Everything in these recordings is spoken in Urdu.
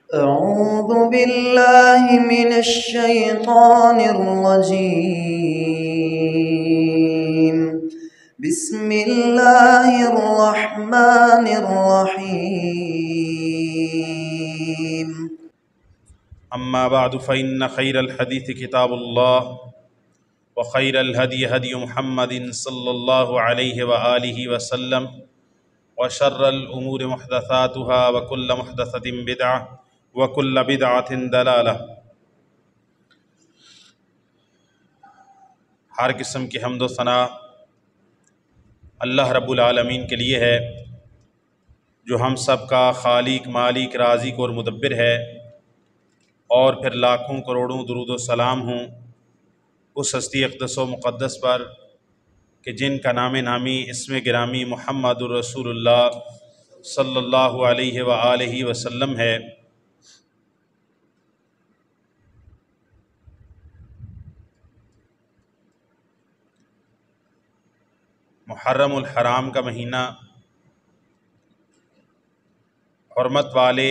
أعوذ بالله من الشيطان الرجيم. بسم الله الرحمن الرحيم. أما بعد فإن خير الحديث كتاب الله وخير الهدي هدي محمد صلى الله عليه وآله وسلم وشر الأمور محدثاتها وكل محدثة بدعة وكل بدعة ضلالة۔ ہر قسم کی حمد و ثنا اللہ رب العالمین کے لیے ہے، جو ہم سب کا خالق، مالک، رازق اور مدبر ہے، اور پھر لاکھوں کروڑوں درود و سلام ہوں اس ہستی اقدس و مقدس پر کہ جن کا نام نامی اسم گرامی محمد الرسول اللہ صلی اللہ علیہ وآلہ وسلم ہے۔ محرم الحرام کا مہینہ حرمت والے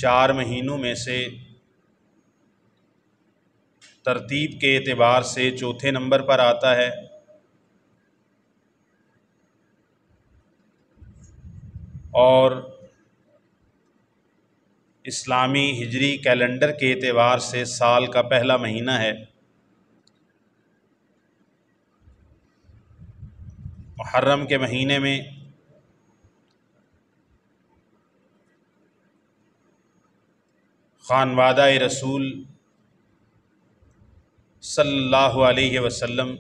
4 مہینوں میں سے ترتیب کے اعتبار سے چوتھے نمبر پر آتا ہے، اور اسلامی ہجری کیلنڈر کے اعتبار سے سال کا پہلا مہینہ ہے۔ محرم کے مہینے میں خانوادہ رسول صلی اللہ علیہ وسلم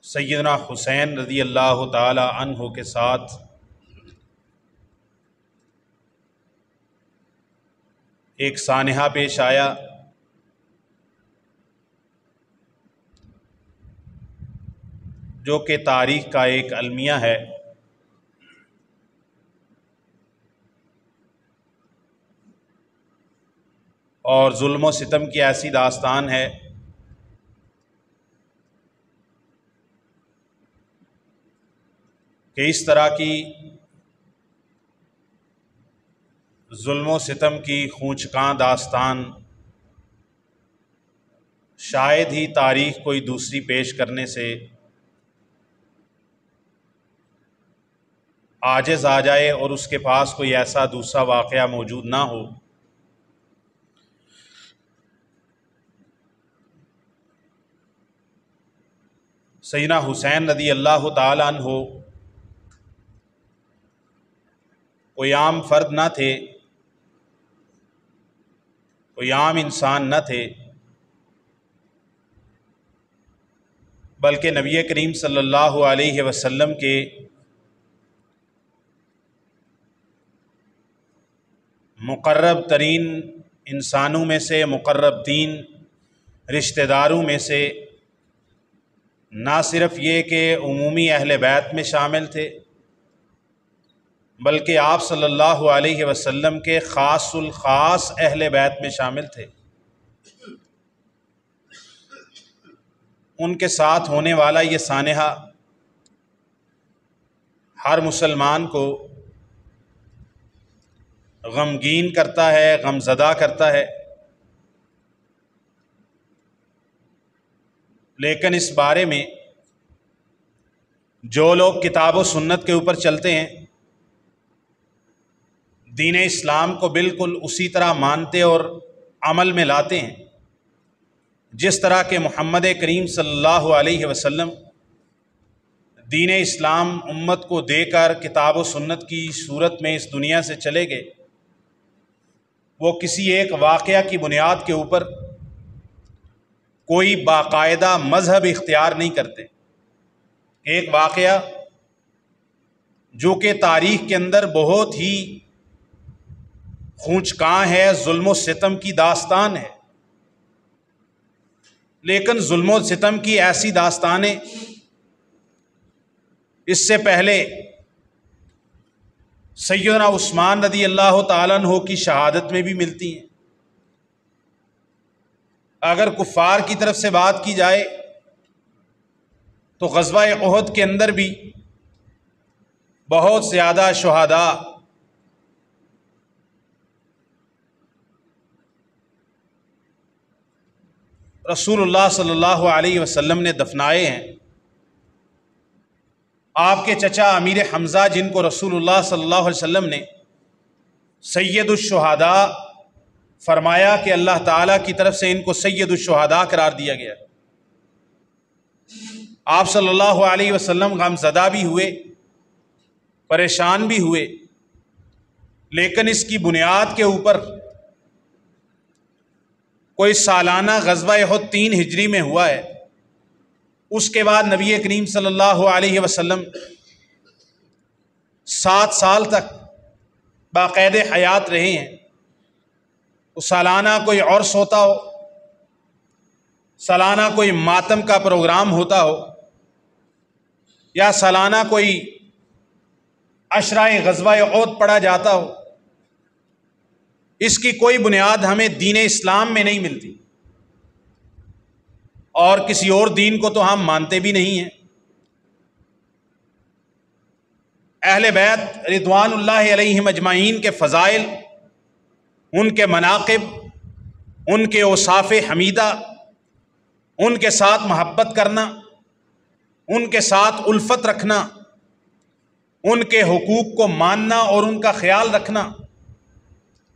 سیدنا حسین رضی اللہ تعالی عنہ کے ساتھ ایک سانحہ پیش آیا، جو کہ تاریخ کا ایک المیہ ہے۔ اور ظلم و ستم کی ایسی داستان ہے کہ اس طرح کی ظلم و ستم کی خونچکاں داستان شاید ہی تاریخ کوئی دوسری پیش کرنے سے عاجز آ جائے اور اس کے پاس کوئی ایسا دوسرا واقعہ موجود نہ ہو۔ سیدنا حسین رضی اللہ تعالیٰ عنہ کوئی عام فرد نہ تھے، کوئی عام انسان نہ تھے، بلکہ نبی کریم صلی اللہ علیہ وسلم کے مقرب ترین انسانوں میں سے، مقرب ترین رشتہ داروں میں سے، نہ صرف یہ کہ عمومی اہل بیت میں شامل تھے، بلکہ آپ صلی اللہ علیہ وسلم کے خاص الخاص اہل بیت میں شامل تھے۔ ان کے ساتھ ہونے والا یہ سانحہ ہر مسلمان کو غمگین کرتا ہے، غم زدہ کرتا ہے، لیکن اس بارے میں جو لوگ کتاب و سنت کے اوپر چلتے ہیں، دین اسلام کو بالکل اسی طرح مانتے اور عمل میں لاتے ہیں جس طرح کہ محمد کریم صلی اللہ علیہ وسلم دین اسلام امت کو دے کر کتاب و سنت کی صورت میں اس دنیا سے چلے گئے، وہ کسی ایک واقعہ کی بنیاد کے اوپر کوئی باقاعدہ مذہب اختیار نہیں کرتے۔ ایک واقعہ جو کہ تاریخ کے اندر بہت ہی خونچکاں ہے، ظلم و ستم کی داستان ہے، لیکن ظلم و ستم کی ایسی داستانیں اس سے پہلے سیدنا عثمان رضی اللہ تعالیٰ عنہ کی شہادت میں بھی ملتی ہیں۔ اگر کفار کی طرف سے بات کی جائے تو غزوہ احد کے اندر بھی بہت زیادہ شہداء رسول اللہ صلی اللہ علیہ وسلم نے دفنائے ہیں۔ آپ کے چچا امیر حمزہ، جن کو رسول اللہ صلی اللہ علیہ وسلم نے سید الشہداء فرمایا کہ اللہ تعالیٰ کی طرف سے ان کو سید الشہداء قرار دیا گیا، آپ صلی اللہ علیہ وسلم غم زدہ بھی ہوئے، پریشان بھی ہوئے، لیکن اس کی بنیاد کے اوپر کوئی سالانہ غزوہ احد 3 ہجری میں ہوا ہے۔ اس کے بعد نبی کریم صلی اللہ علیہ وسلم 7 سال تک باقاعدہ حیات رہے ہیں۔ تو سالانہ کوئی عرس ہوتا ہو، سالانہ کوئی ماتم کا پروگرام ہوتا ہو، یا سالانہ کوئی عشرہ غزوہ احد پڑھا جاتا ہو، اس کی کوئی بنیاد ہمیں دین اسلام میں نہیں ملتی، اور کسی اور دین کو تو ہم مانتے بھی نہیں ہیں۔ اہل بیت رضوان اللہ علیہم اجمعین کے فضائل، ان کے مناقب، ان کے اوصاف حمیدہ، ان کے ساتھ محبت کرنا، ان کے ساتھ الفت رکھنا، ان کے حقوق کو ماننا اور ان کا خیال رکھنا،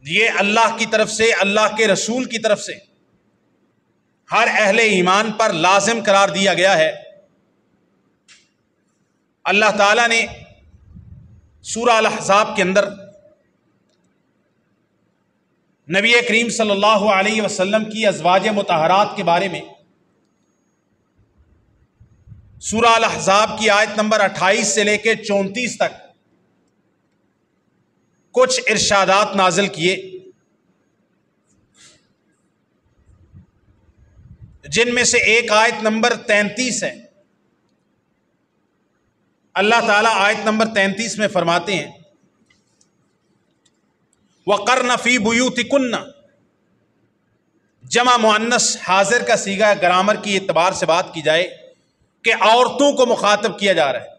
یہ اللہ کی طرف سے، اللہ کے رسول کی طرف سے ہر اہل ایمان پر لازم قرار دیا گیا ہے۔ اللہ تعالیٰ نے سورہ الاحزاب کے اندر نبی کریم صلی اللہ علیہ وسلم کی ازواج مطہرات کے بارے میں سورہ الاحزاب کی آیت نمبر 28 سے لے کے 34 تک کچھ ارشادات نازل کیے، جن میں سے ایک آیت نمبر 33 ہے۔ اللہ تعالیٰ آیت نمبر 33 میں فرماتے ہیں وَقَرْنَ فِي بُيُوتِكُنَّ، جمع مؤنث حاضر کا صیغہ گرامر کی اعتبار سے بات کی جائے کہ عورتوں کو مخاطب کیا جا رہا ہے،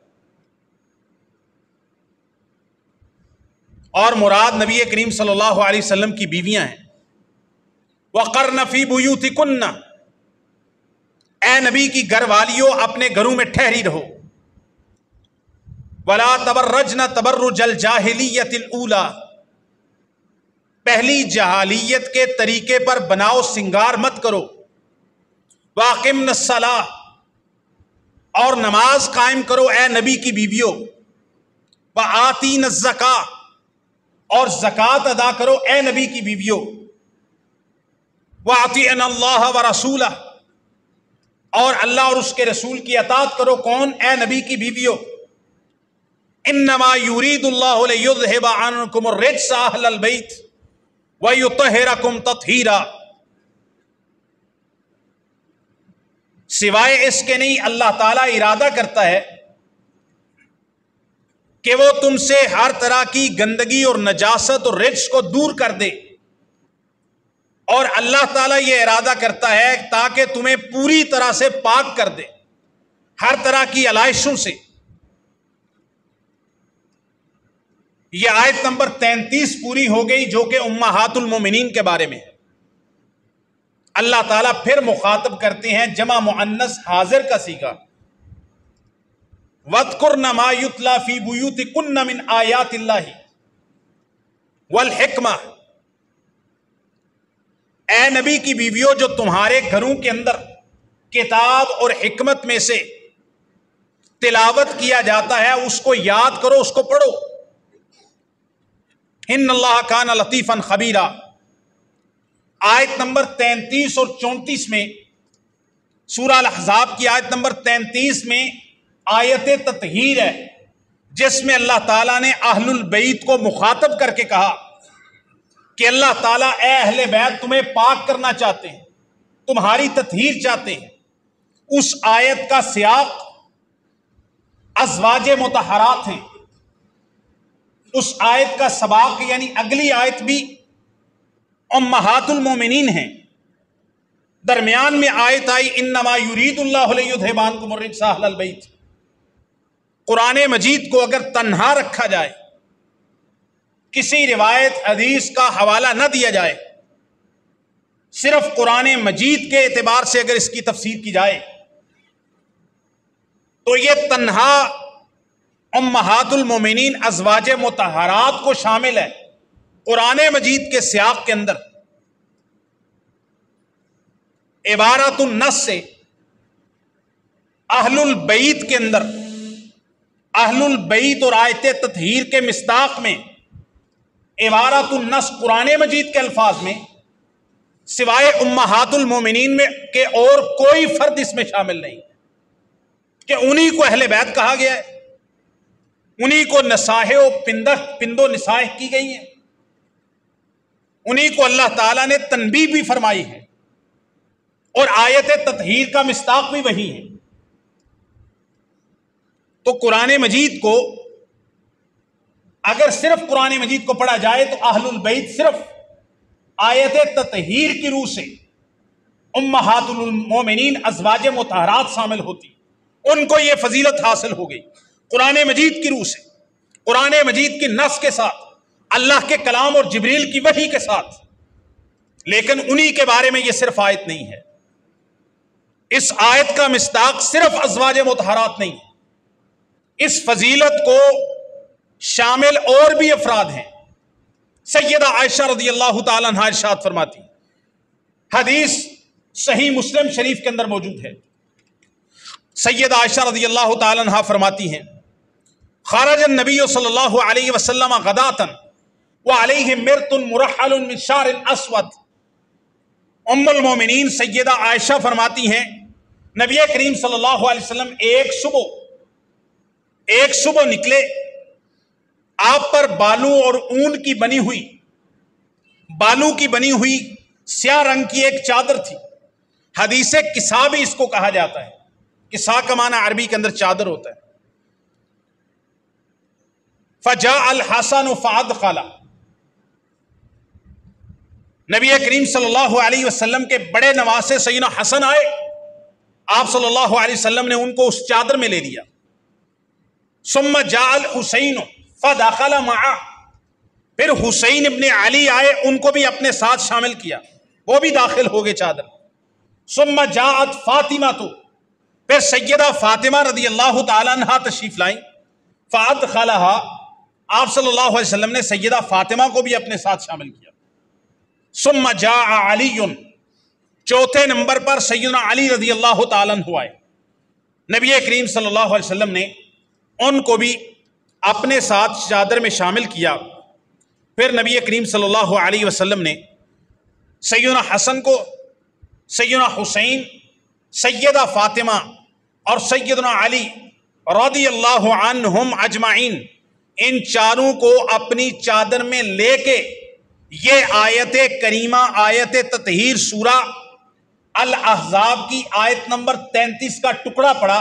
اور مراد نبی کریم صلی اللہ علیہ وسلم کی بیویاں ہیں۔ وَقَرْنَ فِي بُيُوتِكُنَّ، اے نبی کی گھر والیوں اپنے گھروں میں ٹھہری رہو۔ وَلَا تَبَرَّجْنَ تَبَرُّجَ الْجَاهِلِيَّةِ الْأُولَى، پہلی جاہلیت کے طریقے پر بناؤ سنگار مت کرو۔ وَأَقِمْنَ الصَّلَاةَ، اور نماز قائم کرو اے نبی کی بیویوں۔ وَآتِينَ الزَّكَاةَ، اور زکوٰۃ ادا کرو اے نبی کی بیویوں۔ وَأَطِيعْنَ اللَّهَ وَرَسُولَهُ، اور اللہ اور اس کے رسول کی اطاعت کرو۔ کون؟ اے نبی کی بیویوں۔ انما یرید اللہ لیذہب عنکم الرجس اہل البیت ویطہرکم تطہیرا، سوائے اس کے نہیں، اللہ تعالیٰ ارادہ کرتا ہے کہ وہ تم سے ہر طرح کی گندگی اور نجاست اور رجس کو دور کر دے، اور اللہ تعالیٰ یہ ارادہ کرتا ہے تاکہ تمہیں پوری طرح سے پاک کر دے ہر طرح کی علائشوں سے۔ یہ آیت نمبر 33 پوری ہو گئی، جو کہ امہات المومنین کے بارے میں ہے۔ اللہ تعالیٰ پھر مخاطب کرتے ہیں جمع مؤنث حاضر کا صیغہ، وَاذْكُرْنَ مَا يُتْلَى فِي بُيُوتِكُنَّ مِنْ آیَاتِ اللَّهِ وَالْحِکْمَةِ، اے نبی کی بیویوں جو تمہارے گھروں کے اندر کتاب اور حکمت میں سے تلاوت کیا جاتا ہے اس کو یاد کرو، اس کو پڑھو۔ ان اللہ کان لطیفا خبیرا، آیت نمبر 33 اور 34 میں سورہ الاحزاب کی آیت نمبر 33 میں آیت تطہیر ہے، جس میں اللہ تعالیٰ نے اہل البیت کو مخاطب کر کے کہا کہ اللہ تعالیٰ اے اہل بیت تمہیں پاک کرنا چاہتے ہیں، تمہاری تطہیر چاہتے ہیں۔ اس آیت کا سیاق ازواج مطہرات ہیں، اس آیت کا سباق یعنی اگلی آیت بھی امہات المومنین ہیں۔ درمیان میں آیت آئی انما یرید اللہ لیذھب عنکم الرجس اہل البیت۔ قرآن مجید کو اگر تنہا رکھا جائے، کسی روایت حدیث کا حوالہ نہ دیا جائے، صرف قرآن مجید کے اعتبار سے اگر اس کی تفسیر کی جائے، تو یہ تنہا امہات المومنین ازواج مطہرات کو شامل ہے قرآن مجید کے سیاق کے اندر۔ عبارت النص سے اہل البیت کے اندر، اہل البیت اور آیت تطہیر کے مصداق میں عبارت النص قرآن مجید کے الفاظ میں سوائے امہات المومنین میں کہ اور کوئی فرد اس میں شامل نہیں، کہ انہی کو اہل بیت کہا گیا ہے، انہی کو نصائح و پند و نصائح کی گئی ہیں، انہی کو اللہ تعالیٰ نے تنبیہ بھی فرمائی ہے، اور آیت تطہیر کا مصداق بھی وہی ہے۔ تو قرآن مجید کو اگر صرف قرآن مجید کو پڑھا جائے تو اہل البیت صرف آیت تطہیر کی روح سے امہات المومنین ازواج مطہرات شامل ہوتی، ان کو یہ فضیلت حاصل ہو گئی قرآن مجید کی روح سے، قرآن مجید کی نص کے ساتھ، اللہ کے کلام اور جبریل کی وحی کے ساتھ۔ لیکن انہی کے بارے میں یہ صرف آیت نہیں ہے، اس آیت کا مصداق صرف ازواج مطہرات نہیں، اس فضیلت کو شامل اور بھی افراد ہیں۔ سیدہ عائشہ رضی اللہ تعالیٰ عنہا ارشاد فرماتی، حدیث صحیح مسلم شریف کے اندر موجود ہے، سیدہ عائشہ رضی اللہ تعالیٰ عنہا فرماتی ہیں خرج النبی صلی اللہ علیہ وسلم غداۃ وعلیہ مرط مرحل من شعر اسود۔ ام المومنین سیدہ عائشہ فرماتی ہیں نبی کریم صلی اللہ علیہ وسلم ایک صبح نکلے، آپ پر بالوں اور اون کی بنی ہوئی سیاہ رنگ کی ایک چادر تھی۔ حدیث کسا بھی اس کو کہا جاتا ہے، کسا کا معنی عربی کے اندر چادر ہوتا ہے۔ فجاء الحسن فادخل، نبی کریم صلی اللہ علیہ وسلم کے بڑے نواسے سیدنا حسن آئے، آپ صلی اللہ علیہ وسلم نے ان کو اس چادر میں لے لیا۔ ثم جاء الحسین فدخل معه، پھر حسین ابن علی آئے، ان کو بھی اپنے ساتھ شامل کیا، وہ بھی داخل ہو گئے چادر۔ ثم جاءت فاطمہ، پھر سیدہ فاطمہ رضی اللہ تعالیٰ عنہا تشریف لائیں، فادخلها، آپ صلی اللہ علیہ وسلم نے سیدہ فاطمہ کو بھی اپنے ساتھ شامل کیا۔ ثم جاء علی، چوتھے نمبر پر سیدنا علی رضی اللہ تعالیٰ عنہ آئے، نبی کریم صلی اللہ علیہ وسلم نے ان کو بھی اپنے ساتھ چادر میں شامل کیا۔ پھر نبی کریم صلی اللہ علیہ وسلم نے سیدنا حسن کو، سیدنا حسین، سیدہ فاطمہ اور سیدنا علی رضی اللہ عنہم اجمعین، ان چاروں کو اپنی چادر میں لے کے یہ آیت کریمہ، آیت تطہیر سورہ الاحزاب کی آیت نمبر 33 کا ٹکڑا پڑا،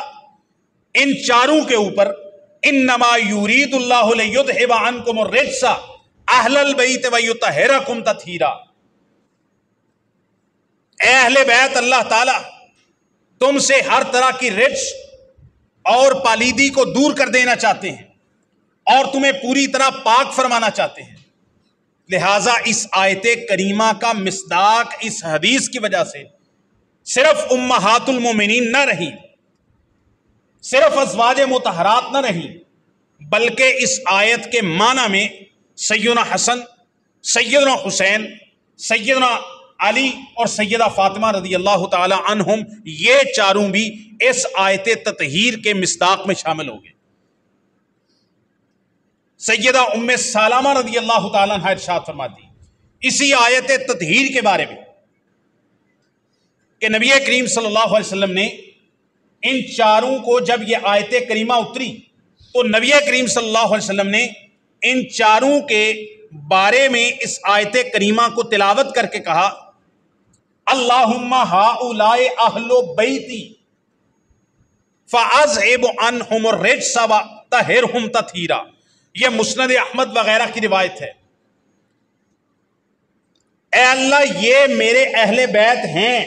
ان چاروں کے اوپر انما یرید اللہ لیذھب عنکم الرجس اہل البیت ویطہرکم تطہیرا۔ اے اہل بیت، اللہ تعالی تم سے ہر طرح کی رجس اور پالیدی کو دور کر دینا چاہتے ہیں اور تمہیں پوری طرح پاک فرمانا چاہتے ہیں، لہٰذا اس آیت کریمہ کا مصداق اس حدیث کی وجہ سے صرف امہات المومنین نہ رہی، صرف ازواج مطہرات نہ رہی، بلکہ اس آیت کے معنی میں سیدنا حسن، سیدنا حسین، سیدنا علی اور سیدہ فاطمہ رضی اللہ تعالی عنہم، یہ چاروں بھی اس آیت تطہیر کے مصداق میں شامل ہو گئے۔ سیدہ ام سلمہ رضی اللہ تعالیٰ عنہ ارشاد فرماتی اسی آیت تطہیر کے بارے میں کہ نبی کریم صلی اللہ علیہ وسلم نے ان چاروں کو، جب یہ آیت کریمہ اتری تو نبی کریم صلی اللہ علیہ وسلم نے ان چاروں کے بارے میں اس آیت کریمہ کو تلاوت کر کے کہا اللہم ہؤلاء اہل بیتی فاذھب عنہم الرجس وطہرہم تطہیرا۔ یہ مسند احمد وغیرہ کی روایت ہے۔ اے اللہ، یہ میرے اہل بیت ہیں،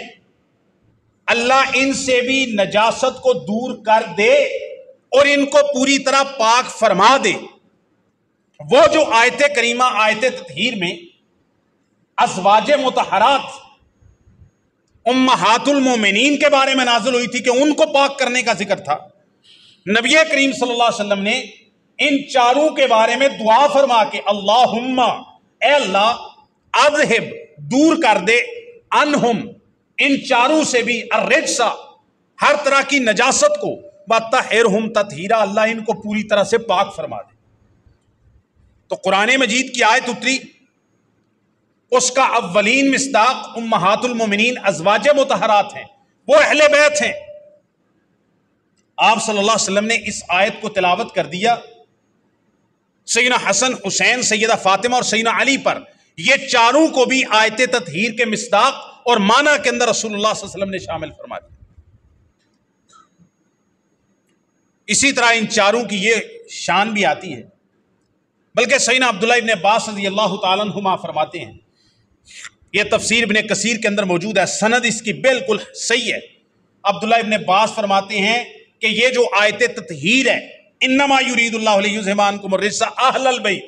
اللہ ان سے بھی نجاست کو دور کر دے اور ان کو پوری طرح پاک فرما دے۔ وہ جو آیت کریمہ آیت تطہیر میں ازواج مطہرات امہات المومنین کے بارے میں نازل ہوئی تھی کہ ان کو پاک کرنے کا ذکر تھا، نبی کریم صلی اللہ علیہ وسلم نے ان چاروں کے بارے میں دعا فرما کے اللہم، اے اللہ، اذہب، دور کر دے، انہم، ان چاروں سے بھی، الرجسا، ہر طرح کی نجاست کو، وطہرہم تطہیرا، اللہ ان کو پوری طرح سے پاک فرما دے۔ تو قرآن مجید کی آیت اتری، اس کا اولین مصداق امہات المومنین ازواج مطہرات ہیں، وہ اہل بیت ہیں۔ آپ صلی اللہ علیہ وسلم نے اس آیت کو تلاوت کر دیا سیدنا حسن، حسین، سیدہ فاطمہ اور سیدنا علی پر، یہ چاروں کو بھی آیت تطہیر کے مصداق اور معنی کے اندر رسول اللہ صلی اللہ علیہ وسلم نے شامل فرما دیا۔ اسی طرح ان چاروں کی یہ شان بھی آتی ہے، بلکہ سیدنا عبداللہ ابن عباس رضی اللہ تعالیٰ عنہما فرماتے ہیں، یہ تفسیر ابن کثیر کے اندر موجود ہے، سند اس کی بالکل صحیح ہے۔ عبداللہ ابن عباس فرماتے ہیں کہ یہ جو آیت تطہیر ہے، انما یرید اللہ لیذھب عنکم الرجس اہل البیت،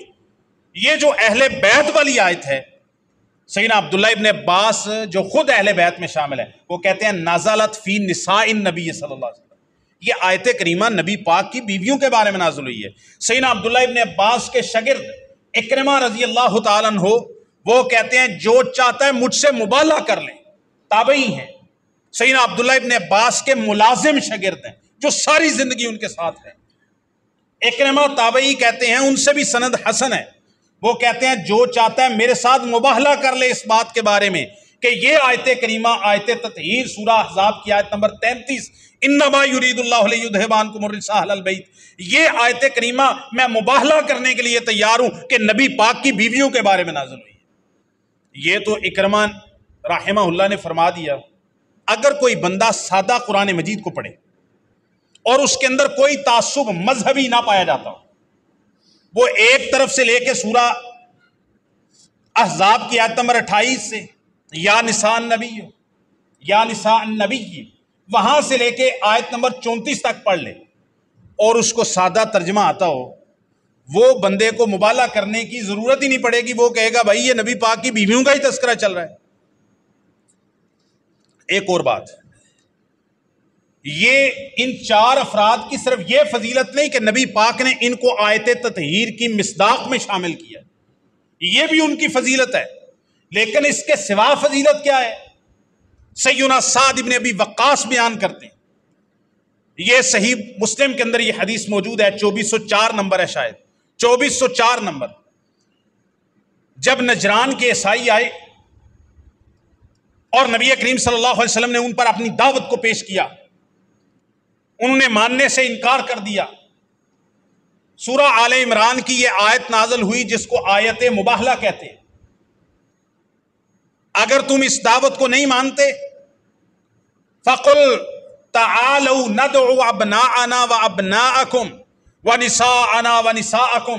یہ جو اہل بیت والی آیت ہے، سیدنا عبداللہ ابن عباس جو خود اہل بیت میں شامل ہے، وہ کہتے ہیں نازلت فی نساء النبی صلی اللہ علیہ وسلم، یہ آیت کریمہ نبی پاک کی بیویوں کے بارے میں نازل ہوئی ہے۔ سیدنا عبداللہ ابن عباس کے شاگرد اکرمہ رضی اللہ تعالیٰ عنہ، وہ کہتے ہیں جو چاہتا ہے مجھ سے مبالغہ کر لیں، تابعی ہیں، سیدنا عبداللہ ابن عباس کے ملازم شاگرد ہیں جو ساری زندگی ان کے ساتھ ہیں۔ اکرمہ تابعی کہتے ہیں، ان سے بھی سند حسن ہے، وہ کہتے ہیں جو چاہتا ہے میرے ساتھ مباہلہ کر لے اس بات کے بارے میں کہ یہ آیت کریمہ آیت تطہیر سورہ احزاب کی آیت نمبر 33 انما یرید اللہ لیذھب عنکم الرجس اہل البیت، یہ آیت کریمہ میں مباہلہ کرنے کے لیے تیار ہوں کہ نبی پاک کی بیویوں کے بارے میں نازل ہوئی ہے۔ یہ تو اکرمہ رحمہ اللہ نے فرما دیا۔ اگر کوئی بندہ سادہ قرآن مجید کو پڑھے اور اس کے اندر کوئی تعصب مذہبی نہ پایا جاتا ہو، وہ ایک طرف سے لے کے سورہ احزاب کی آیت نمبر 28 سے یا نساء النبی، یا نساء النبی، وہاں سے لے کے آیت نمبر 34 تک پڑھ لے اور اس کو سادہ ترجمہ آتا ہو، وہ بندے کو مبالغہ کرنے کی ضرورت ہی نہیں پڑے گی، وہ کہے گا بھائی یہ نبی پاک کی بیویوں کا ہی تذکرہ چل رہا ہے۔ ایک اور بات، یہ ان چار افراد کی صرف یہ فضیلت نہیں کہ نبی پاک نے ان کو آیت تطہیر کی مصداق میں شامل کیا، یہ بھی ان کی فضیلت ہے، لیکن اس کے سوا فضیلت کیا ہے؟ سیدنا سعد ابن ابی وقاص بیان کرتے ہیں، یہ صحیح مسلم کے اندر یہ حدیث موجود ہے، 2404 نمبر ہے، شاید 2404 نمبر۔ جب نجران کے عیسائی آئے اور نبی کریم صلی اللہ علیہ وسلم نے ان پر اپنی دعوت کو پیش کیا، انہوں نے ماننے سے انکار کر دیا، سورہ آل عمران کی یہ آیت نازل ہوئی جس کو آیت مباہلہ کہتے ہیں۔ اگر تم اس دعوت کو نہیں مانتے، فَقُلْ تَعَالَوْا نَدْعُ أَبْنَاءَنَا وَأَبْنَاءَكُمْ وَنِسَاءَنَا وَنِسَاءَكُمْ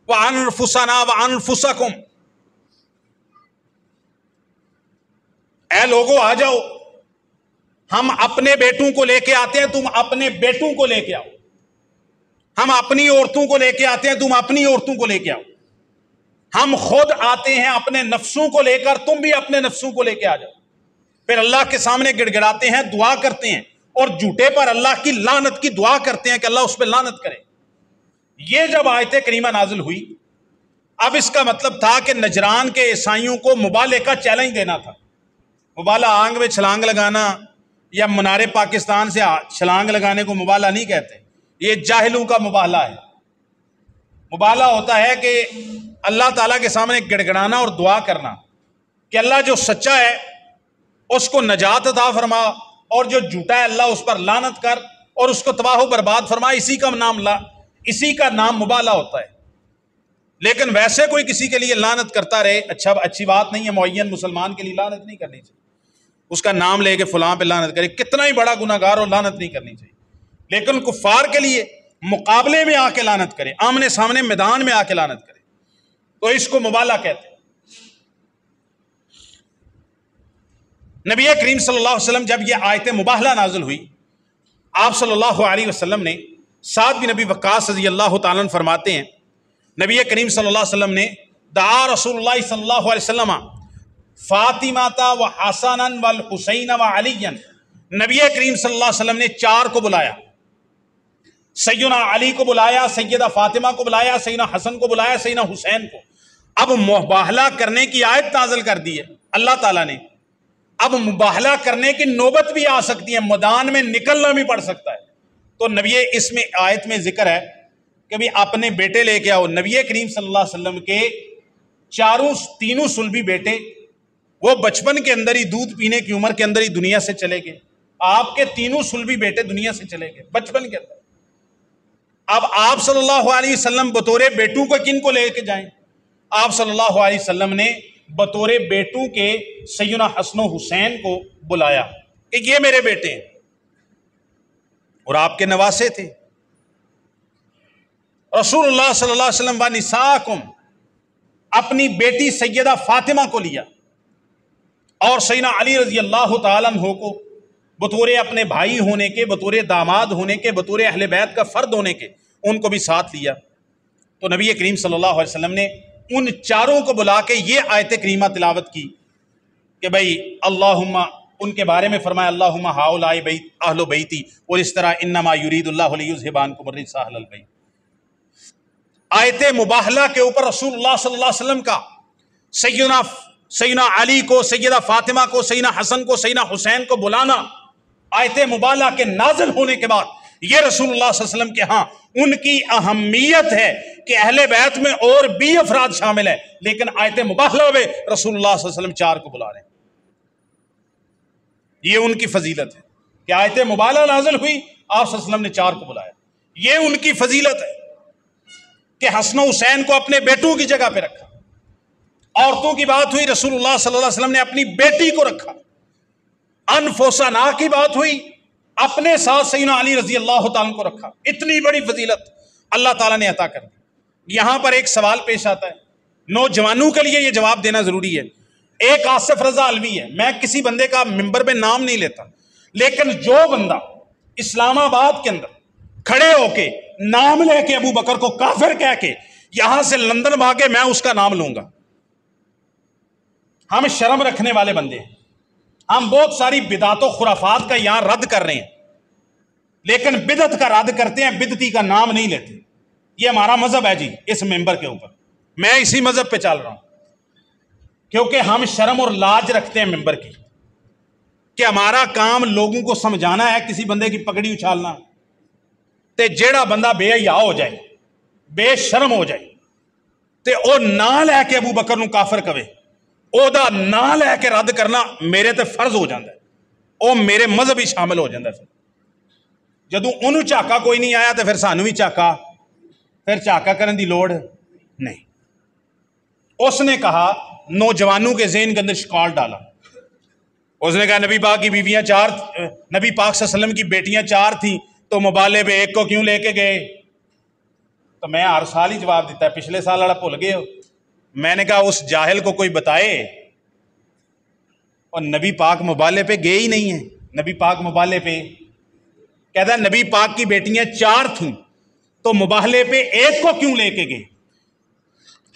وَأَنفُسَنَا وَأَنفُسَكُمْ، اے لوگو آ جاؤ، ہم اپنے بیٹوں کو لے کے آتے ہیں، تم اپنے بیٹوں کو لے کے آؤ، ہم اپنی عورتوں کو لے کے آتے ہیں، تم اپنی عورتوں کو لے کے آؤ، ہم خود آتے ہیں اپنے نفسوں کو لے کر، تم بھی اپنے نفسوں کو لے کے آ جاؤ، پھر اللہ کے سامنے گڑ گڑاتے ہیں، دعا کرتے ہیں اور جھوٹے پر اللہ کی لعنت کی دعا کرتے ہیں کہ اللہ اس پہ لعنت کرے۔ یہ جب آیت کریمہ نازل ہوئی، اب اس کا مطلب تھا کہ نجران کے عیسائیوں کو مبالغے کا چیلنج دینا تھا۔ مبالغہ آنگ میں چھلانگ لگانا یا منار پاکستان سے چھلانگ لگانے کو مبالغہ نہیں کہتے، یہ جاہلوں کا مبالغہ ہے۔ مبالغہ ہوتا ہے کہ اللہ تعالیٰ کے سامنے گڑ گڑانا اور دعا کرنا کہ اللہ جو سچا ہے اس کو نجات عطا فرما، اور جو جھوٹا ہے اللہ اس پر لعنت کر اور اس کو تباہ و برباد فرما، اسی کا نام مبالغہ ہوتا ہے۔ لیکن ویسے کوئی کسی کے لیے لعنت کرتا رہے، اچھی بات نہیں ہے، معین مسلمان کے لیے لعنت نہیں کرنی چاہیے، اس کا نام لے کے فلاں پہ لعنت کرے، کتنا ہی بڑا گناہگار ہو، لعنت نہیں کرنی چاہیے۔ لیکن کفار کے لیے مقابلے میں آ کے لعنت کرے، آمنے سامنے میدان میں آ کے لعنت کرے، تو اس کو مبالغہ کہتے ہیں۔ نبی کریم صلی اللہ علیہ وسلم جب یہ آیت مباہلہ نازل ہوئی، آپ صلی اللہ علیہ وسلم نے، سعد بن ابی وقاص رضی اللہ تعالیٰ عنہ فرماتے ہیں نبی کریم صلی اللہ علیہ وسلم نے دعا رسول اللہ صلی اللہ علیہ وسلم فاطمہ و حسن والحسین و علی، نبی کریم صلی اللہ علیہ وسلم نے 4 کو بلایا، سیدنا علی کو بلایا، سیدہ فاطمہ کو بلایا، سیدنا حسن کو بلایا، سیدنا حسین کو۔ اب مباہلہ کرنے کی آیت نازل کر دی ہے اللہ تعالیٰ نے، اب مباہلہ کرنے کی نوبت بھی آ سکتی ہے، میدان میں نکلنا بھی پڑ سکتا ہے۔ تو نبی اس میں آیت میں ذکر ہے کہ بھی اپنے بیٹے لے کے آؤ۔ نبی کریم صلی اللہ علیہ وسلم کے تینوں سلبی بیٹے وہ بچپن کے اندر ہی، دودھ پینے کی عمر کے اندر ہی دنیا سے چلے گئے۔ آپ کے تینوں سلبی بیٹے دنیا سے چلے گئے بچپن کے اندر۔ اب آپ صلی اللہ علیہ وسلم بطور بیٹوں کو کن کو لے کے جائیں؟ آپ صلی اللہ علیہ وسلم نے بطور بیٹوں کے سیدنا حسن و حسین کو بلایا کہ یہ میرے بیٹے ہیں، اور آپ کے نواسے تھے۔ رسول اللہ صلی اللہ علیہ وسلم و نساءکم، اپنی بیٹی سیدہ فاطمہ کو لیا، اور سیدنا علی رضی اللہ تعالیٰ عنہ کو بطور اپنے بھائی ہونے کے، بطور داماد ہونے کے، بطور اہل بیت کا فرد ہونے کے، ان کو بھی ساتھ لیا۔ تو نبی کریم صلی اللہ علیہ وسلم نے ان 4 کو بلا کے یہ آیت کریمہ تلاوت کی کہ بھئی اللہم، ان کے بارے میں فرمایا اللہم ہؤلاء اہل بیتی، اور اس طرح انما یرید اللہ لیذھب عنکم الرجس اہل البیت۔ آیت مباہلہ کے اوپر رسول اللہ صلی اللہ علیہ وسلم کا سیدنا علی کو، سیدہ فاطمہ کو، سیدنا حسن کو، سیدنا حسین کو بلانا، آیت مباہلہ کے نازل ہونے کے بعد یہ رسول اللہ صلی اللہ علیہ وسلم کے ہاں ان کی اہمیت ہے کہ اہل بیت میں اور بھی افراد شامل ہیں، لیکن آیت مباہلہ میں رسول اللہ صلی اللہ علیہ وسلم 4 کو بلا رہے ہیں۔ یہ ان کی فضیلت ہے کہ آیت مباہلہ نازل ہوئی، آپ صلی اللہ علیہ وسلم نے 4 کو بلایا۔ یہ ان کی فضیلت ہے کہ حسن و حسین کو اپنے بیٹوں کی جگہ پہ رکھا۔ عورتوں کی بات ہوئی، رسول اللہ صلی اللہ علیہ وسلم نے اپنی بیٹی کو رکھا۔ انفسنا کی بات ہوئی، اپنے ساتھ سیدنا علی رضی اللہ تعالیٰ کو رکھا۔ اتنی بڑی فضیلت اللہ تعالیٰ نے عطا کر دی۔ یہاں پر ایک سوال پیش آتا ہے، نوجوانوں کے لیے یہ جواب دینا ضروری ہے۔ ایک آصف رضا علوی ہے، میں کسی بندے کا ممبر پہ نام نہیں لیتا، لیکن جو بندہ اسلام آباد کے اندر کھڑے ہو کے نام لے کے ابو بکر کو کافر کہہ کے یہاں سے لندن بھاگے، میں اس کا نام لوں گا۔ ہم شرم رکھنے والے بندے ہیں، ہم بہت ساری بدعت و خرافات کا یہاں رد کر رہے ہیں، لیکن بدعت کا رد کرتے ہیں، بدعتی کا نام نہیں لیتے۔ یہ ہمارا مذہب ہے جی، اس ممبر کے اوپر میں اسی مذہب پہ چل رہا ہوں، کیونکہ ہم شرم اور لاج رکھتے ہیں ممبر کی، کہ ہمارا کام لوگوں کو سمجھانا ہے، کسی بندے کی پگڑی اچھالنا، تے جیڑا بندہ بے حیا ہو جائے، بے شرم ہو جائے، تے او نہ لے کے ابو بکر نو کافر کہے، او دا نہ لے کے رد کرنا میرے تے فرض ہو جاندہ ہے، او میرے مذہب ہی شامل ہو جاندہ ہے۔ جدوں انہوں چاکا کوئی نہیں آیا تو پھر سانو بھی چاکا، پھر چاکا کرن دی لوڑ نہیں۔ اس نے کہا، نوجوانوں کے ذہن کے اندر شکال ڈالا، اس نے کہا نبی پاک کی بیویاں 4، نبی پاک صلی اللہ علیہ وسلم کی بیٹیاں 4 تھیں، تو مبالے پہ ایک کو کیوں لے کے گئے؟ تو میں ہر سال ہی جواب دیتا ہے، پچھلے سال والا بھول گئے ہو؟ میں نے کہا اس جاہل کو کوئی بتائے، اور نبی پاک مبالے پہ گئے ہی نہیں ہیں۔ نبی پاک مبالے پہ کہتا ہے نبی پاک کی بیٹیاں 4 تھیں، تو مباہلے پہ ایک کو کیوں لے کے گئے؟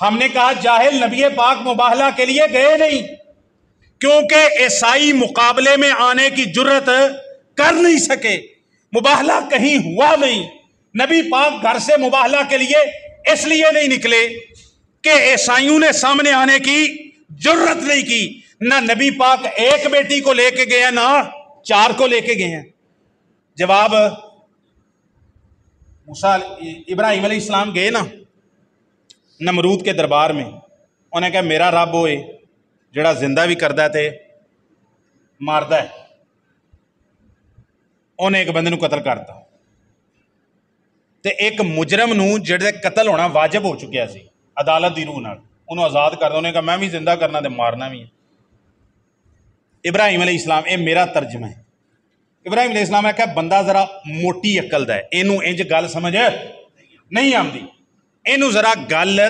ہم نے کہا جاہل، نبی پاک مباہلہ کے لیے گئے نہیں، کیونکہ عیسائی مقابلے میں آنے کی جرت کر نہیں سکے، مباہلہ کہیں ہوا نہیں۔ نبی پاک گھر سے مباہلہ کے لیے اس لیے نہیں نکلے کہ عیسائیوں نے سامنے آنے کی جرت نہیں کی۔ نہ نبی پاک ایک بیٹی کو لے کے گئے ہیں، نہ 4 کو لے کے گئے ہیں۔ جواب، ابراہیم علیہ السلام گئے نا نمرود کے دربار میں، انہیں کہا میرا رب ہوئے جڑا زندہ بھی کردہ تے ماردہ ہے۔ انہیں ایک بندے نو قتل کرتا، تے ایک مجرم نو جڑے قتل ہونا واجب ہو چکیا سی عدالت دی روح نال، انہوں آزاد کر دو۔ انہیں کہا میں بھی زندہ کرنا تے مارنا بھی ہے۔ ابراہیم علیہ السلام، اے میرا ترجمہ ہے، ابراہیم علیہ السلام نے کہا بندہ ذرا موٹی عقل دا ہے، اینو انج گل سمجھ نہیں آمدی، اینو ذرا گل،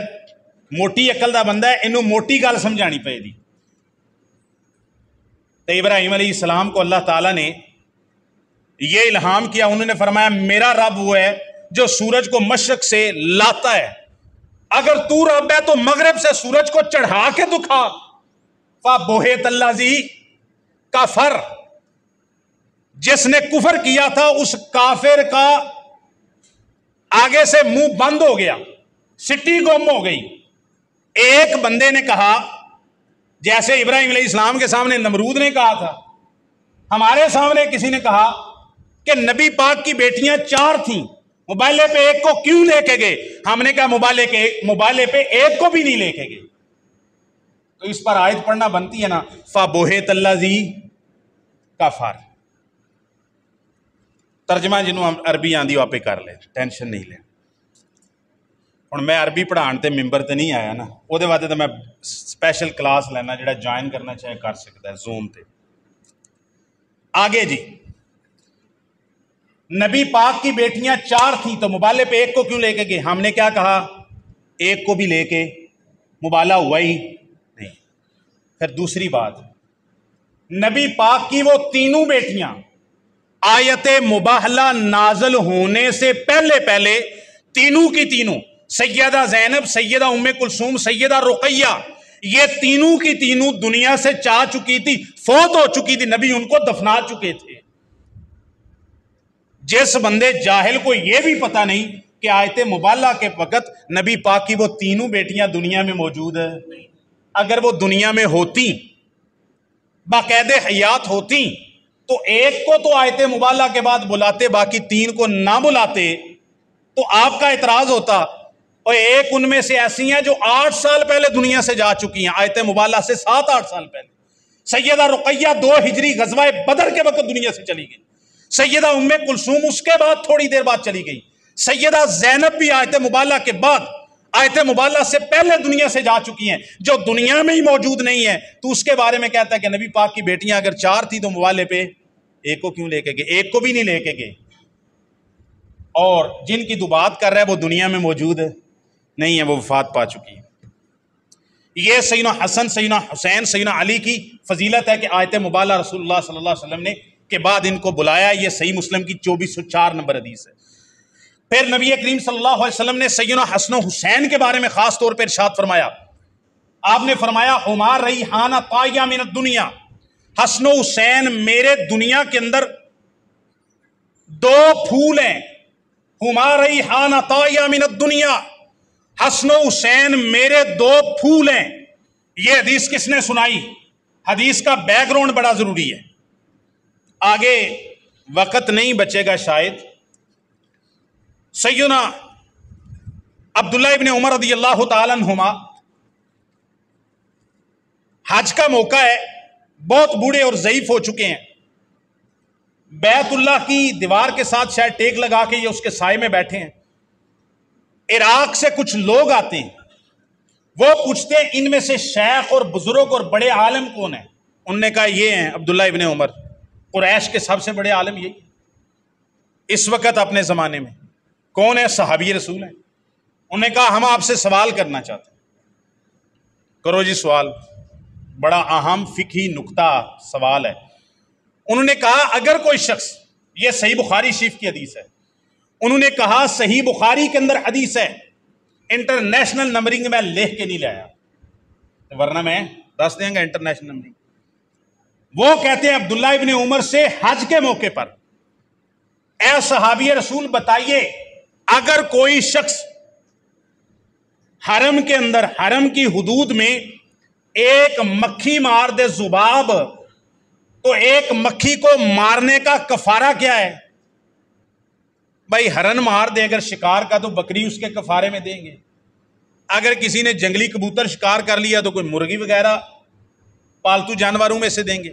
موٹی عقل دا بندہ ہے، اینو موٹی گل سمجھانی پے دی۔ تو ابراہیم علیہ السلام کو اللہ تعالیٰ نے یہ الہام کیا، انہوں نے فرمایا میرا رب وہ ہے جو سورج کو مشرق سے لاتا ہے، اگر تو رب ہے تو مغرب سے سورج کو چڑھا کے دکھا۔ فَبُہِتَ الَّذِي کفر، جس نے کفر کیا تھا اس کافر کا آگے سے منہ بند ہو گیا، سٹی گم ہو گئی۔ ایک بندے نے کہا، جیسے ابراہیم علیہ السلام کے سامنے نمرود نے کہا تھا، ہمارے سامنے کسی نے کہا کہ نبی پاک کی بیٹیاں 4 تھیں، مبالے پہ ایک کو کیوں لے کے گئے؟ ہم نے کہا مبالے پہ ایک کو بھی نہیں لے کے گئے۔ تو اس پر آیت پڑھنا بنتی ہے نا، فَبُہِتَ الَّذِي کفر۔ ترجمہ جنہوں ہم عربی آندھی واپے کر لیں، ٹینشن نہیں لیں۔ ہوں میں عربی پڑھان تے ممبر تے نہیں آیا نا، وہ دے واسطے تو میں سپیشل کلاس لینا، جڑا جوائن کرنا چاہے کر سکتا ہے زوم تے۔ آگے جی، نبی پاک کی بیٹیاں 4 تھیں تو مبالے پہ ایک کو کیوں لے کے گئے؟ ہم نے کیا کہا؟ ایک کو بھی لے کے مبالہ ہوا ہی نہیں۔ پھر دوسری بات، نبی پاک کی وہ تینوں بیٹیاں آیت مباہلہ نازل ہونے سے پہلے تینوں کی تینوں، سیدہ زینب، سیدہ ام کلثوم، سیدہ رقیہ، یہ تینوں کی تینوں دنیا سے جا چکی تھی، فوت ہو چکی تھی، نبی ان کو دفنا چکے تھے۔ جس بندے جاہل کو یہ بھی پتہ نہیں کہ آیت مبالہ کے وقت نبی پاک کی وہ تینوں بیٹیاں دنیا میں موجود ہے، اگر وہ دنیا میں ہوتی، باقاعدہ حیات ہوتی، تو ایک کو تو آیت مبالہ کے بعد بلاتے، باقی 3 کو نہ بلاتے، تو آپ کا اعتراض ہوتا۔ اور ایک ان میں سے ایسی ہیں جو 8 سال پہلے دنیا سے جا چکی ہیں، آیت مبالہ سے 7-8 سال پہلے۔ سیدہ رقیہ 2 ہجری غزوہ بدر کے وقت دنیا سے چلی گئی، سیدہ ام کلثوم اس کے بعد تھوڑی دیر بعد چلی گئی، سیدہ زینب بھی آیت مبالہ کے بعد، آیت مبالہ سے پہلے دنیا سے جا چکی ہیں۔ جو دنیا میں ہی موجود نہیں ہے تو اس کے بارے میں کہتا ہے کہ نبی پاک کی بیٹیاں اگر 4 تھی تو مبالے پہ ایک کو کیوں لے کے گئے؟ ایک کو بھی نہیں لے کے گئے۔ اور جن کی تو بات کر رہا ہے وہ دنیا میں موجود نہیں ہے، وہ وفات پا چکی ہے۔ یہ سیدنا حسن، سیدنا حسین، سیدنا علی کی فضیلت ہے کہ آیت مبالہ رسول اللہ صلی اللہ علیہ وسلم نے کے بعد ان کو بلایا۔ یہ صحیح مسلم کی 2404 نمبر حدیث ہے۔ پھر نبی کریم صلی اللہ علیہ وسلم نے سیدنا حسن و حسین کے بارے میں خاص طور پر ارشاد فرمایا، آپ نے فرمایا ہما ریحانہ طایہ من الدنیا، حسن و حسین میرے دنیا کے اندر 2 پھول ہیں، ہما ریحانہ طایہ من الدنیا، حسن و حسین میرے 2 پھول ہیں۔ یہ حدیث کس نے سنائی؟ حدیث کا بیک گراؤنڈ بڑا ضروری ہے، آگے وقت نہیں بچے گا شاید۔ سیدنا عبداللہ ابن عمر رضی اللہ تعالیٰ عنہما، حج کا موقع ہے، بہت بوڑھے اور ضعیف ہو چکے ہیں، بیت اللہ کی دیوار کے ساتھ شاید ٹیک لگا کے یہ اس کے سائے میں بیٹھے ہیں۔ عراق سے کچھ لوگ آتے ہیں، وہ پوچھتے ہیں ان میں سے شیخ اور بزرگ اور بڑے عالم کون ہیں؟ انہوں نے کہا یہ ہیں عبداللہ ابن عمر، قریش کے سب سے بڑے عالم یہی اس وقت اپنے زمانے میں۔ کون ہے؟ صحابی رسول ہیں۔ انہوں نے کہا ہم آپ سے سوال کرنا چاہتے ہیں۔ کرو جی سوال، بڑا اہم فقہی نکتہ سوال ہے۔ انہوں نے کہا اگر کوئی شخص، یہ صحیح بخاری شریف کی حدیث ہے، انہوں نے کہا صحیح بخاری کے اندر حدیث ہے، انٹرنیشنل نمبرنگ میں لکھ کے نہیں لایا، ورنہ میں دس دیں گا انٹرنیشنل نمبرنگ۔ وہ کہتے ہیں عبداللہ ابن عمر سے حج کے موقع پر، اے صحابی رسول بتائیے اگر کوئی شخص حرم کے اندر، حرم کی حدود میں ایک مکھی مار دے ذباب، تو ایک مکھی کو مارنے کا کفارہ کیا ہے؟ بھائی ہرن مار دے اگر شکار کا تو بکری اس کے کفارے میں دیں گے، اگر کسی نے جنگلی کبوتر شکار کر لیا تو کوئی مرغی وغیرہ پالتو جانوروں میں سے دیں گے۔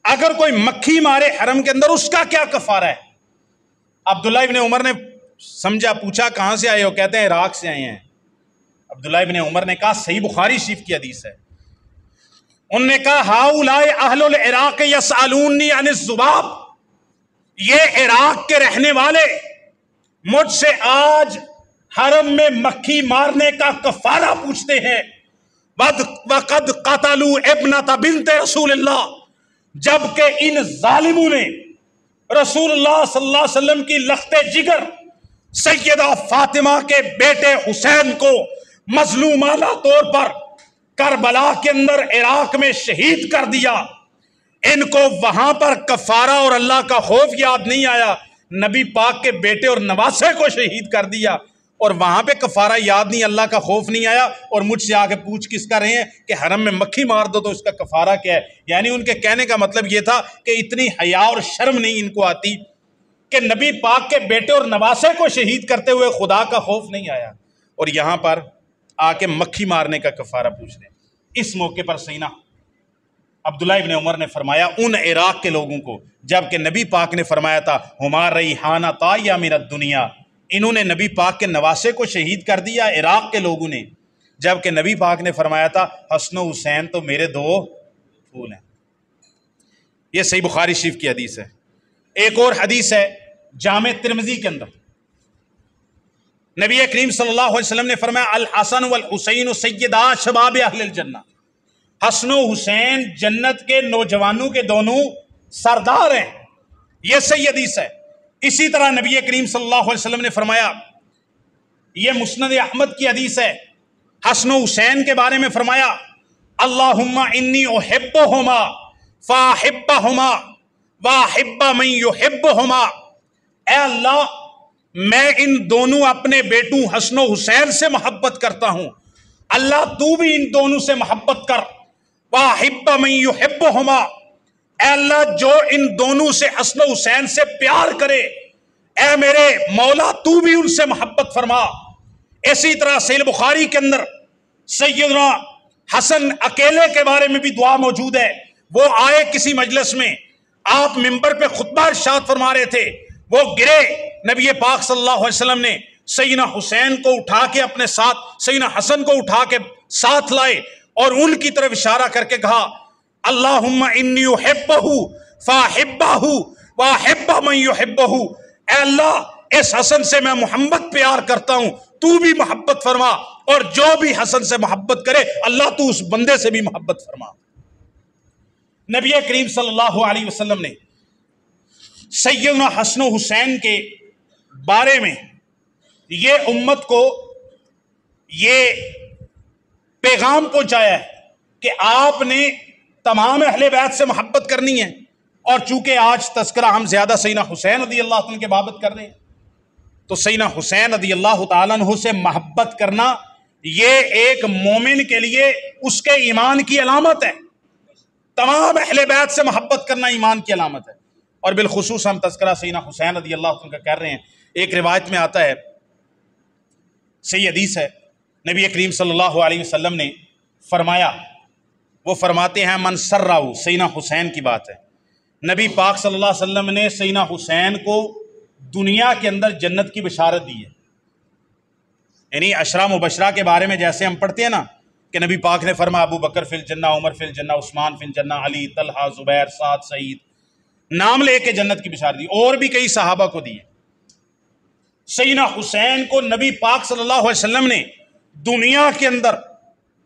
اگر کوئی مکھی مارے حرم کے اندر اس کا کیا کفارہ ہے؟ عبداللہ ابن عمر نے سمجھا، پوچھا کہاں سے آئے ہو؟ کہتے ہیں عراق سے آئے ہیں۔ عبداللہ ابن عمر نے کہا صحیح بخاری شریف کی حدیث ہے۔ انہوں نے کہا ہؤلاء اہل العراق یسألونی عن الذباب، یہ عراق کے رہنے والے مجھ سے آج حرم میں مکھی مارنے کا کفارہ پوچھتے ہیں۔ وَقَدْ قَتَلُوا ابْنَةَ بِنْتِ رسول اللہ، جبکہ ان ظالموں نے رسول اللہ صلی اللہ علیہ وسلم کی لخت جگر سیدہ فاطمہ کے بیٹے حسین کو مظلومانہ طور پر کربلا کے اندر عراق میں شہید کر دیا، ان کو وہاں پر کفارہ اور اللہ کا خوف یاد نہیں آیا، نبی پاک کے بیٹے اور نواسے کو شہید کر دیا اور وہاں پہ کفارہ یاد نہیں، اللہ کا خوف نہیں آیا، اور مجھ سے آ کے پوچھ کس کر رہے ہیں کہ حرم میں مکھی مار دو تو اس کا کفارہ کیا ہے؟ یعنی ان کے کہنے کا مطلب یہ تھا کہ اتنی حیا اور شرم نہیں ان کو آتی کہ نبی پاک کے بیٹے اور نواسے کو شہید کرتے ہوئے خدا کا خوف نہیں آیا، اور یہاں پر آ کے مکھی مارنے کا کفارہ پوچھ رہے ہیں۔ اس موقع پر سیدنا عبداللہ ابن عمر نے فرمایا ان عراق کے لوگوں کو، جبکہ نبی پاک نے فرمایا تھا ہما ریحانہ طایہ من الدنیا، انہوں نے نبی پاک کے نواسے کو شہید کر دیا عراق کے لوگوں نے، جبکہ نبی پاک نے فرمایا تھا حسن و حسین تو میرے دو پھول ہیں۔ یہ صحیح بخاری شریف کی حدیث ہے۔ ایک اور حدیث ہے جامع ترمذی کے اندر، نبی کریم صلی اللہ علیہ وسلم نے فرمایا الحسن والحسین سیدا شباب اہل الجنہ، حسن و حسین جنت کے نوجوانوں کے دونوں سردار ہیں، یہ صحیح حدیث ہے۔ اسی طرح نبی کریم صلی اللہ علیہ وسلم نے فرمایا، یہ مسند احمد کی حدیث ہے، حسن و حسین کے بارے میں فرمایا اللہم انی احبہما فاحبہما واحب من یحبہما، اے اللہ میں ان دونوں اپنے بیٹوں حسن و حسین سے محبت کرتا ہوں، اللہ تو بھی ان دونوں سے محبت کر، واحب من یحبہما، اے اللہ جو ان دونوں سے حسن و حسین سے پیار کرے، اے میرے مولا تو بھی ان سے محبت فرما۔ اسی طرح صحیح بخاری کے اندر سیدنا حسن اکیلے کے بارے میں بھی دعا موجود ہے، وہ آئے کسی مجلس میں، آپ منبر پہ خطبہ ارشاد فرما رہے تھے، وہ گرے، نبی پاک صلی اللہ علیہ وسلم نے سیدنا حسین کو اٹھا کے اپنے ساتھ، سیدنا حسن کو اٹھا کے ساتھ لائے اور ان کی طرف اشارہ کر کے کہا اللہم انی احبہ فاحبہ واحب من یحبہ، اے اللہ اس حسن سے میں محبت پیار کرتا ہوں، تو بھی محبت فرما، اور جو بھی حسن سے محبت کرے اللہ تو اس بندے سے بھی محبت فرما۔ نبی کریم صلی اللہ علیہ وسلم نے سیدنا حسن و حسین کے بارے میں یہ امت کو یہ پیغام پہنچایا ہے کہ آپ نے تمام اہل بیت سے محبت کرنی ہے، اور چونکہ آج تذکرہ ہم زیادہ سیدنا حسین رضی اللہ عنہ کے بابت کر رہے ہیں، تو سیدنا حسین رضی اللہ تعالیٰ عنہ سے محبت کرنا یہ ایک مومن کے لیے اس کے ایمان کی علامت ہے، تمام اہل بیت سے محبت کرنا ایمان کی علامت ہے، اور بالخصوص ہم تذکرہ سیدنا حسین رضی اللہ عنہ کا کر رہے ہیں۔ ایک روایت میں آتا ہے، صحیح حدیث ہے، نبی کریم صلی اللہ علیہ وسلم نے فرمایا، وہ فرماتے ہیں من سرہ، سیدنا حسین کی بات ہے، نبی پاک صلی اللہ علیہ وسلم نے سیدنا حسین کو دنیا کے اندر جنت کی بشارت دی ہے، یعنی عشرہ مبشرہ کے بارے میں جیسے ہم پڑھتے ہیں نا کہ نبی پاک نے فرمایا ابو بکر فی الجنہ، عمر فی الجنہ، عثمان فی الجنہ، علی، طلحہ، زبیر، سعد، سعید، نام لے کے جنت کی بشارت دی، اور بھی کئی صحابہ کو دی ہے۔ سیدنا حسین کو نبی پاک صلی اللہ علیہ وسلم نے دنیا کے اندر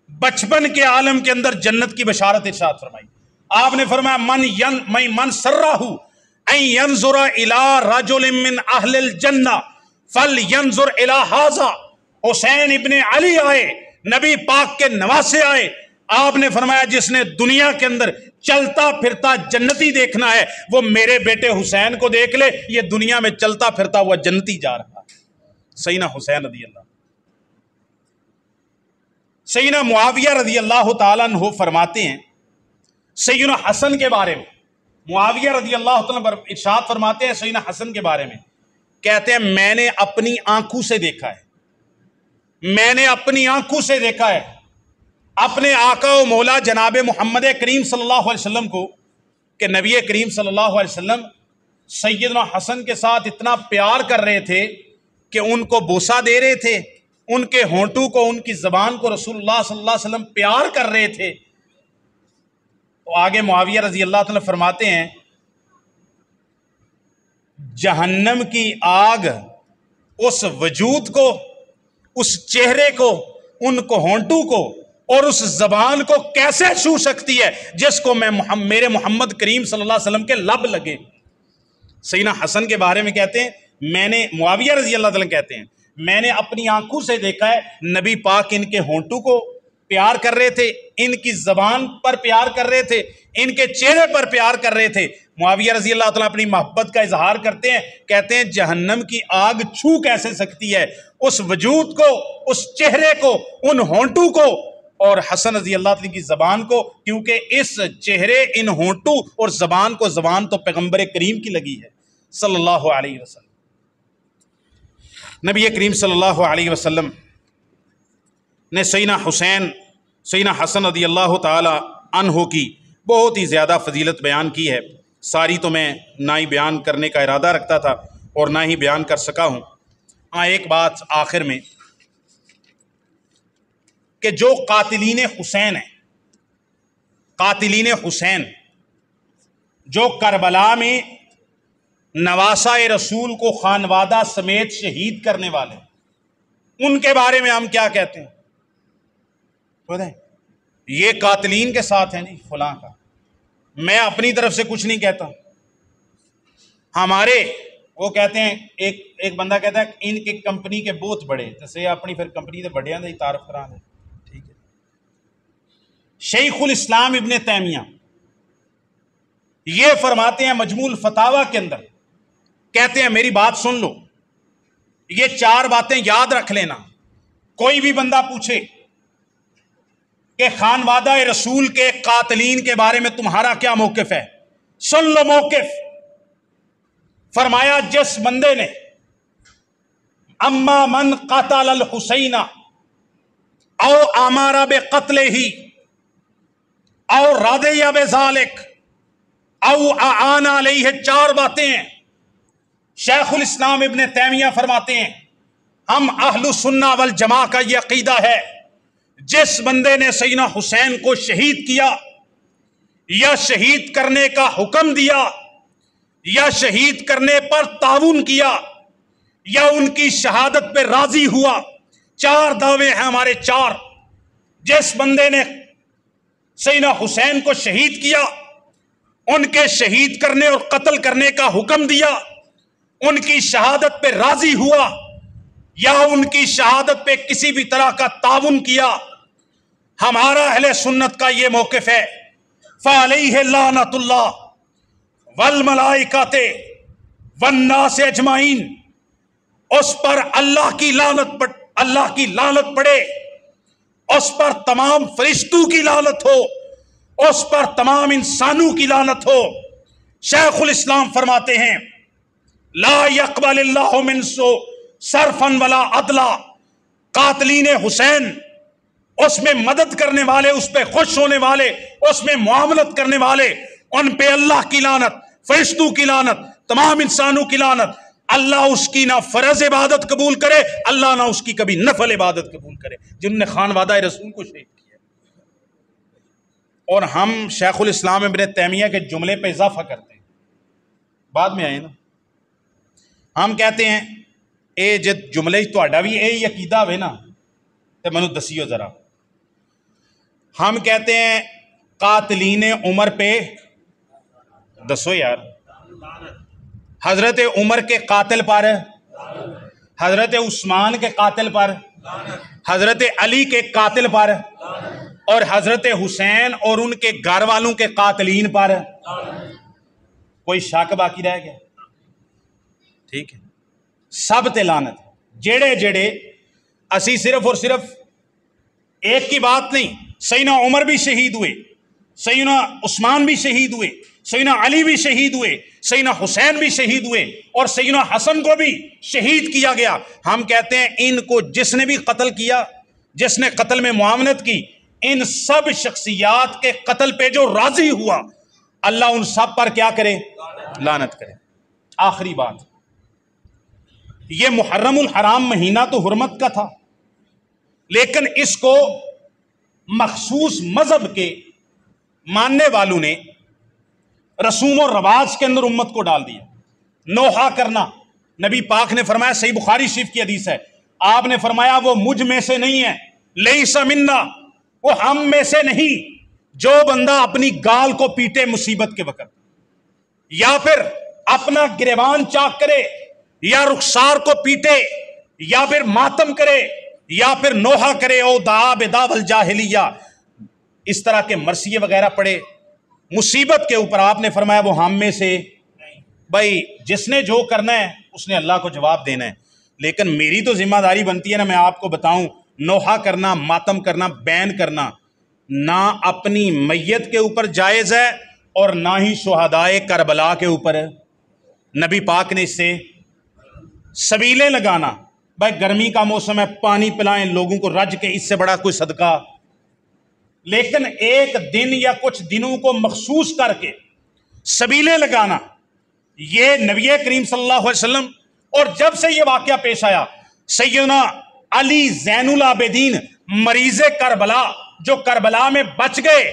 بچپن کے عالم کے اندر جنت کی بشارت ارشاد فرمائی۔ آپ نے فرمایا من سرہ ان ینظر الی رجل من اہل الجنہ فلینظر الی ھذا، حسین ابن علی آئے، نبی پاک کے نواسے آئے، آپ نے فرمایا جس نے دنیا کے اندر چلتا پھرتا جنتی دیکھنا ہے وہ میرے بیٹے حسین کو دیکھ لے، یہ دنیا میں چلتا پھرتا ہوا جنتی جا رہا ہے۔ سیدنا حسین رضی اللہ، سیدنا معاویہ رضی اللہ تعالیٰ عنہ فرماتے ہیں سیدنا حسن کے بارے میں، معاویہ رضی اللہ تعالیٰ ارشاد فرماتے ہیں سیدنا حسن کے بارے میں، کہتے ہیں میں نے اپنی آنکھوں سے دیکھا ہے، میں نے اپنی آنکھوں سے دیکھا ہے اپنے آقا و مولا جناب محمد کریم صلی اللہ علیہ وسلم کو کہ نبی کریم صلی اللہ علیہ وسلم سیدنا حسن کے ساتھ اتنا پیار کر رہے تھے کہ ان کو بوسہ دے رہے تھے، ان کے ہونٹوں کو، ان کی زبان کو رسول اللہ صلی اللہ علیہ وسلم پیار کر رہے تھے۔ تو آگے معاویہ رضی اللہ تعالیٰ فرماتے ہیں جہنم کی آگ اس وجود کو، اس چہرے کو، ان کو ہونٹوں کو اور اس زبان کو کیسے چھو سکتی ہے جس کو میرے محمد کریم صلی اللہ علیہ وسلم کے لب لگے؟ سیدنا حسن کے بارے میں کہتے ہیں میں نے، معاویہ رضی اللہ تعالیٰ کہتے ہیں میں نے اپنی آنکھوں سے دیکھا ہے نبی پاک ان کے ہونٹوں کو پیار کر رہے تھے، ان کی زبان پر پیار کر رہے تھے، ان کے چہرے پر پیار کر رہے تھے۔ معاویہ رضی اللہ تعالیٰ اپنی محبت کا اظہار کرتے ہیں، کہتے ہیں جہنم کی آگ چھو کیسے سکتی ہے اس وجود کو، اس چہرے کو، ان ہونٹوں کو اور حسن رضی اللہ تعالیٰ کی زبان کو، کیونکہ اس چہرے، ان ہونٹوں اور زبان کو، زبان تو پیغمبر کریم کی لگی ہے صلی اللہ علیہ وسلم۔ نبی کریم صلی اللہ علیہ وسلم نے سیدنا حسین، سیدنا حسن رضی اللہ تعالی عنہ کی بہت ہی زیادہ فضیلت بیان کی ہے۔ ساری تو میں نہ ہی بیان کرنے کا ارادہ رکھتا تھا اور نہ ہی بیان کر سکا ہوں۔ ہاں ایک بات آخر میں کہ جو قاتلین حسین ہیں، قاتلین حسین جو کربلا میں نواسہ رسول کو خانوادہ سمیت شہید کرنے والے، ان کے بارے میں ہم کیا کہتے ہیں؟ یہ قاتلین کے ساتھ ہیں نہیں فلاں کا، میں اپنی طرف سے کچھ نہیں کہتا۔ ہمارے وہ کہتے ہیں، ایک بندہ کہتا ہے ان کی کمپنی کے بہت بڑے، جیسے اپنی پھر کمپنی کے بڑے ہیں تعارف کرا دیں، ٹھیک ہے۔ شیخ الاسلام ابن تیمیہ یہ فرماتے ہیں مجموع الفتاوی کے اندر، کہتے ہیں میری بات سن لو، یہ 4 باتیں یاد رکھ لینا۔ کوئی بھی بندہ پوچھے کہ خانوادہ رسول کے قاتلین کے بارے میں تمہارا کیا موقف ہے، سن لو موقف۔ فرمایا جس بندے نے اما من قتل الحسین او امر بقتلہ او رضی بذلک او اعان علیہ، 4 باتیں ہیں۔ شیخ الاسلام ابن تیمیہ فرماتے ہیں ہم اہل سنہ والجماعہ کا یہ عقیدہ ہے، جس بندے نے سیدنا حسین کو شہید کیا یا شہید کرنے کا حکم دیا یا شہید کرنے پر تعاون کیا یا ان کی شہادت پہ راضی ہوا، 4 دعوے ہیں ہمارے 4۔ جس بندے نے سیدنا حسین کو شہید کیا، ان کے شہید کرنے اور قتل کرنے کا حکم دیا، ان کی شہادت پہ راضی ہوا یا ان کی شہادت پہ کسی بھی طرح کا تعاون کیا، ہمارا اہل سنت کا یہ موقف ہے فعلیہ لعنت اللہ والملائکۃ والناس اجمعین، اس پر اللہ کی لعنت پڑے، اس پر تمام فرشتوں کی لعنت ہو، اس پر تمام انسانوں کی لعنت ہو۔ شیخ الاسلام فرماتے ہیں لا یقبل اللہ من صرفا ولا عدلا، قاتلین حسین، اس میں مدد کرنے والے، اس پہ خوش ہونے والے، اس میں معاملت کرنے والے، ان پہ اللہ کی لعنت، فرشتوں کی لعنت، تمام انسانوں کی لعنت۔ اللہ اس کی نہ فرض عبادت قبول کرے، اللہ نہ اس کی کبھی نفل عبادت قبول کرے، جن نے خانوادہ رسول کو شہید کیا۔ اور ہم شیخ الاسلام ابن تیمیہ کے جملے پہ اضافہ کرتے ہیں، بعد میں آئے نا، ہم کہتے ہیں اے جد جملے تہاڈا بھی یہ عقیدہ ہوئے نا تے مینوں دسیو ذرا۔ ہم کہتے ہیں قاتلین عمر پہ دسو یار، حضرت عمر کے قاتل پر، حضرت عثمان کے قاتل پر، حضرت علی کے قاتل پر، اور حضرت حسین اور ان کے گھر والوں کے قاتلین پر کوئی شک باقی رہ گیا؟ ٹھیک ہے، سب تے لعنت۔ جڑے جڑے اسی صرف اور صرف ایک کی بات نہیں، سیدنا عمر بھی شہید ہوئے، سیدنا عثمان بھی شہید ہوئے، سیدنا علی بھی شہید ہوئے، سیدنا حسین بھی شہید ہوئے، اور سیدنا حسن کو بھی شہید کیا گیا۔ ہم کہتے ہیں ان کو جس نے بھی قتل کیا، جس نے قتل میں معاونت کی، ان سب شخصیات کے قتل پہ جو راضی ہوا، اللہ ان سب پر کیا کرے؟ لعنت کرے۔ آخری بات، یہ محرم الحرام مہینہ تو حرمت کا تھا، لیکن اس کو مخصوص مذہب کے ماننے والوں نے رسوم و رواج کے اندر امت کو ڈال دیا۔ نوحہ کرنا، نبی پاک نے فرمایا، صحیح بخاری شریف کی حدیث ہے، آپ نے فرمایا وہ مجھ میں سے نہیں ہے، لیس منا، وہ ہم میں سے نہیں جو بندہ اپنی گال کو پیٹے مصیبت کے وقت، یا پھر اپنا گریبان چاک کرے، یا رخسار کو پیٹے، یا پھر ماتم کرے، یا پھر نوحہ کرے، او دعا بدعو الجاہلیہ، اس طرح کے مرثیے وغیرہ پڑھے مصیبت کے اوپر، آپ نے فرمایا وہ ہم میں سے بھائی جس نے جو کرنا ہے اس نے اللہ کو جواب دینا ہے، لیکن میری تو ذمہ داری بنتی ہے نا میں آپ کو بتاؤں، نوحہ کرنا، ماتم کرنا، بین کرنا نہ اپنی میت کے اوپر جائز ہے اور نہ ہی شہدائے کربلا کے اوپر ہے۔ نبی پاک نے اس سے سبیلیں لگانا، بھائی گرمی کا موسم ہے پانی پلائیں لوگوں کو رج کے، اس سے بڑا کوئی صدقہ، لیکن ایک دن یا کچھ دنوں کو مخصوص کر کے سبیلیں لگانا، یہ نبی کریم صلی اللہ علیہ وسلم، اور جب سے یہ واقعہ پیش آیا سیدنا علی زین العابدین مریض کربلا جو کربلا میں بچ گئے،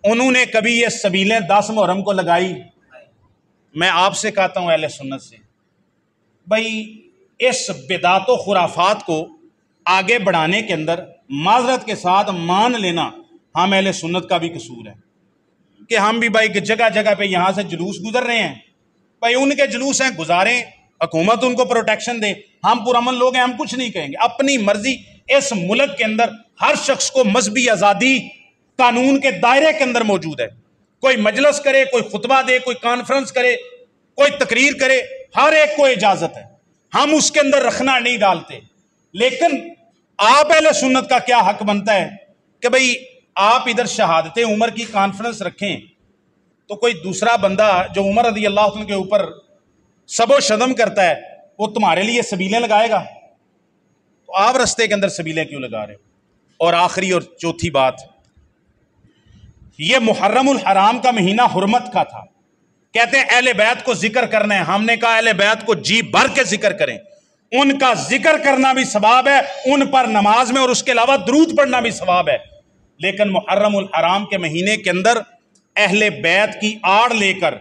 انہوں نے کبھی یہ سبیلیں 10 محرم کو لگائی؟ میں آپ سے کہتا ہوں اہل سنت سے، بھائی اس بدعت و خرافات کو آگے بڑھانے کے اندر معذرت کے ساتھ مان لینا ہم اہل سنت کا بھی قصور ہے کہ ہم بھی بھائی جگہ جگہ پہ یہاں سے جلوس گزر رہے ہیں، بھائی ان کے جلوس ہیں گزاریں، حکومت ان کو پروٹیکشن دے، ہم پرامن لوگ ہیں ہم کچھ نہیں کہیں گے، اپنی مرضی۔ اس ملک کے اندر ہر شخص کو مذہبی آزادی قانون کے دائرے کے اندر موجود ہے، کوئی مجلس کرے، کوئی خطبہ دے، کوئی کانفرنس کرے، کوئی تقریر کرے، ہر ایک کو اجازت ہے، ہم اس کے اندر رکھنا نہیں ڈالتے، لیکن آپ اہل سنت کا کیا حق بنتا ہے کہ بھئی آپ ادھر شہادت عمر کی کانفرنس رکھیں تو کوئی دوسرا بندہ جو عمر رضی اللہ عنہ کے اوپر سب و شدم کرتا ہے وہ تمہارے لیے سبیلیں لگائے گا؟ تو آپ رستے کے اندر سبیلیں کیوں لگا رہے ہو؟ اور آخری اور چوتھی بات، یہ محرم الحرام کا مہینہ حرمت کا تھا، کہتے ہیں اہل بیت کو ذکر کرنا ہے، ہم نے کہا اہل بیت کو جی بھر کے ذکر کریں، ان کا ذکر کرنا بھی ثواب ہے، ان پر نماز میں اور اس کے علاوہ درود پڑھنا بھی ثواب ہے، لیکن محرم الحرام کے مہینے کے اندر اہل بیت کی آڑ لے کر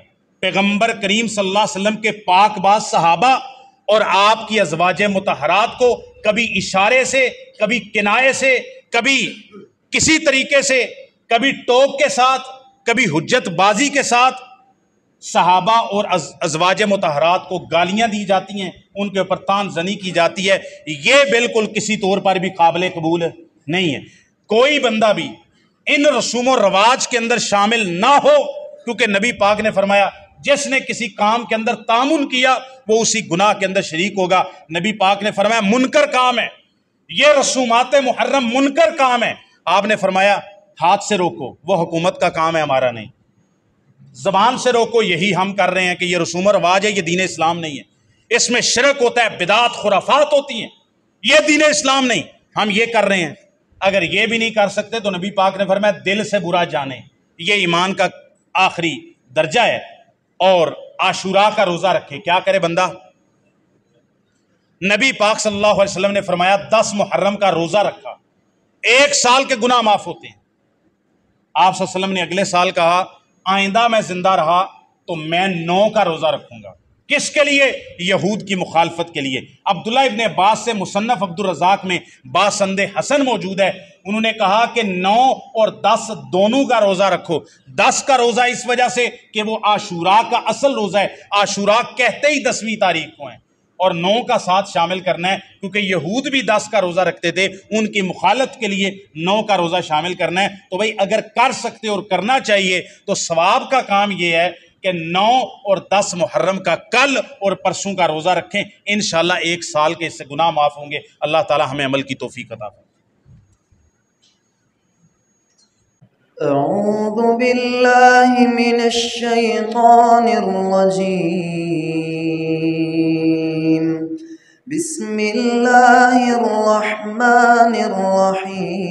پیغمبر کریم صلی اللہ علیہ وسلم کے پاک باز صحابہ اور آپ کی ازواج مطہرات کو کبھی اشارے سے، کبھی کنایے سے، کبھی کسی طریقے سے، کبھی ٹوک کے ساتھ، کبھی حجت بازی کے ساتھ صحابہ اور ازواج مطہرات کو گالیاں دی جاتی ہیں، ان کے اوپر طعن زنی کی جاتی ہے، یہ بالکل کسی طور پر بھی قابل قبول نہیں ہے۔ کوئی بندہ بھی ان رسوم و رواج کے اندر شامل نہ ہو، کیونکہ نبی پاک نے فرمایا جس نے کسی کام کے اندر تعاون کیا وہ اسی گناہ کے اندر شریک ہوگا۔ نبی پاک نے فرمایا منکر کام ہے یہ، رسومات محرم منکر کام ہے، آپ نے فرمایا ہاتھ سے روکو، وہ حکومت کا کام ہے ہمارا نہیں، زبان سے روکو، یہی ہم کر رہے ہیں کہ یہ رسوم و رواج ہے، یہ دین اسلام نہیں ہے، اس میں شرک ہوتا ہے، بدعات خرافات ہوتی ہیں، یہ دین اسلام نہیں، ہم یہ کر رہے ہیں۔ اگر یہ بھی نہیں کر سکتے تو نبی پاک نے فرمایا دل سے برا جانے، یہ ایمان کا آخری درجہ ہے، اور عاشوراء کا روزہ رکھے۔ کیا کرے بندہ؟ نبی پاک صلی اللہ علیہ وسلم نے فرمایا 10 محرم کا روزہ رکھا 1 سال کے گناہ معاف ہوتے ہیں۔ آپ صلی اللہ علیہ وسلم نے اگلے سال کہا آئندہ میں زندہ رہا تو میں 9 کا روزہ رکھوں گا۔ کس کے لیے؟ یہود کی مخالفت کے لیے۔ عبداللہ ابن عباس سے مصنف عبد الرزاق میں باسند حسن موجود ہے، انہوں نے کہا کہ 9 اور 10 دونوں کا روزہ رکھو۔ 10 کا روزہ اس وجہ سے کہ وہ عاشوراء کا اصل روزہ ہے، عاشوراء کہتے ہی 10ویں تاریخ کو ہیں، اور 9 کا ساتھ شامل کرنا ہے کیونکہ یہود بھی 10 کا روزہ رکھتے تھے، ان کی مخالفت کے لیے 9 کا روزہ شامل کرنا ہے۔ تو بھائی اگر کر سکتے اور کرنا چاہیے تو ثواب کا کام یہ ہے کہ 9 اور 10 محرم کا کل اور پرسوں کا روزہ رکھیں، انشاءاللہ 1 سال کے اس سے گناہ معاف ہوں گے۔ اللہ تعالی ہمیں عمل کی توفیق عطا فرمائے۔ اعوذ باللہ من الشیطان الرجیم، بسم اللہ الرحمن الرحیم۔